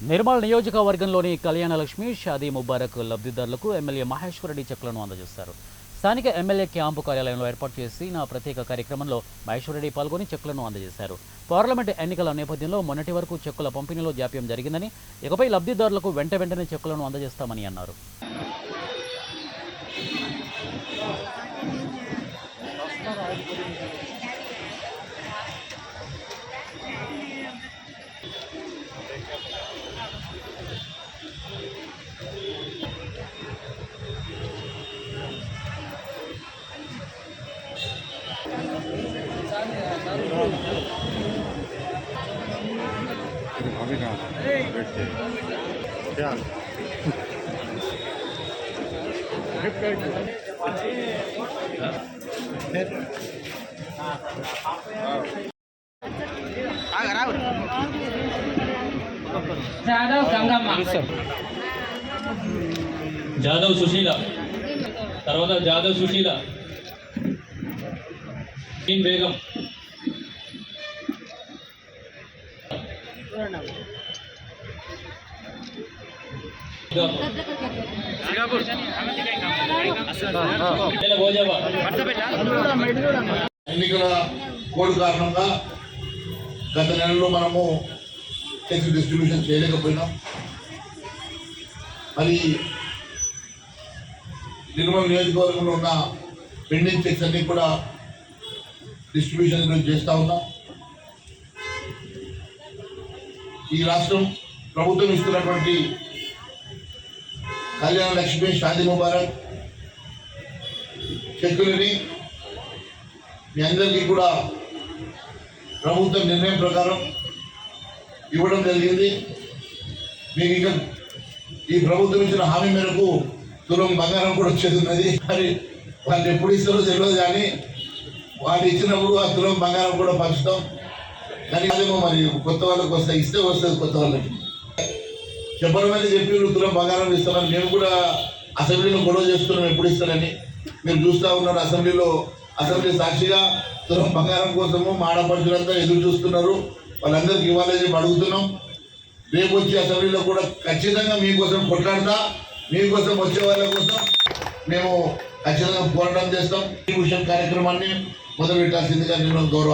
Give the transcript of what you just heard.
నిర్మల్ నియోజకవర్గంలోని కళ్యాణలక్ష్మి షాదీ ముబారక్ లబ్ధిదారులకు ఎమ్మెల్యే మహేశ్వర్ రెడ్డి చెక్కులను అందజేశారు. స్థానిక ఎమ్మెల్యే క్యాంపు కార్యాలయంలో ఏర్పాటు చేసిన ప్రత్యేక కార్యక్రమంలో మహేశ్వర్ రెడ్డి పాల్గొని చెక్కులను అందజేశారు. పార్లమెంట్ ఎన్నికల నేపథ్యంలో మొన్నటి వరకు చెక్కుల పంపిణీలో జాప్యం జరిగిందని, ఇకపై లబ్ధిదారులకు వెంటనే చెక్కులను అందజేస్తామని అన్నారు. जादव सुशीला तरह जादव सुशीला बेगम ఎన్నికల కోడ్ కారణంగా గత నెలలో మనము చెక్స్ డిస్ట్రిబ్యూషన్ చేయలేకపోయినాం. మరి నిర్మల్ నియోజకవర్గంలో ఉన్న పెండింగ్ చెక్స్ అన్ని కూడా డిస్ట్రిబ్యూషన్ ఈరోజు చేస్తూ ఉన్నాం. ఈ రాష్ట్రం ప్రభుత్వం ఇస్తున్నటువంటి కళ్యాణ లక్ష్మి షాదీ ముబారక్ చెక్కులని మీ అందరికీ కూడా ప్రభుత్వం నిర్ణయం ప్రకారం ఇవ్వడం జరిగింది. మీకు ఇంకా ఈ ప్రభుత్వం ఇచ్చిన హామీ మేరకు తులం బంగారం కూడా వచ్చేది ఉన్నది. మరి వాళ్ళు ఎప్పుడు ఇస్తారో తెలియదు, కానీ వాళ్ళు ఇచ్చినప్పుడు ఆ తులం బంగారం కూడా పంచుతాం. కానీ అదేమో మరి కొత్త వాళ్ళకి ఇస్తే వస్తుంది. కొత్త వాళ్ళకి చెప్పడం అయితే చెప్పి తులం బంగారం ఇస్తామని మేము కూడా అసెంబ్లీలో గొడవ చేస్తున్నాం, ఎప్పుడు ఇస్తారని. మీరు చూస్తూ ఉన్నారు, అసెంబ్లీ సాక్షిగా తులం బంగారం కోసము ఆడపడుచులంతా ఎదురు చూస్తున్నారు. వాళ్ళందరికీ ఇవ్వాలని చెప్పి అడుగుతున్నాం. రేపు వచ్చి అసెంబ్లీలో కూడా ఖచ్చితంగా మీకోసం కొట్లాడతా, మీకోసం వచ్చే వాళ్ళ కోసం మేము ఖచ్చితంగా పోరాటం చేస్తాం. ఈ విషయం కార్యక్రమాన్ని మొదలు పెట్టాల్సిందిగా నేను గౌరవ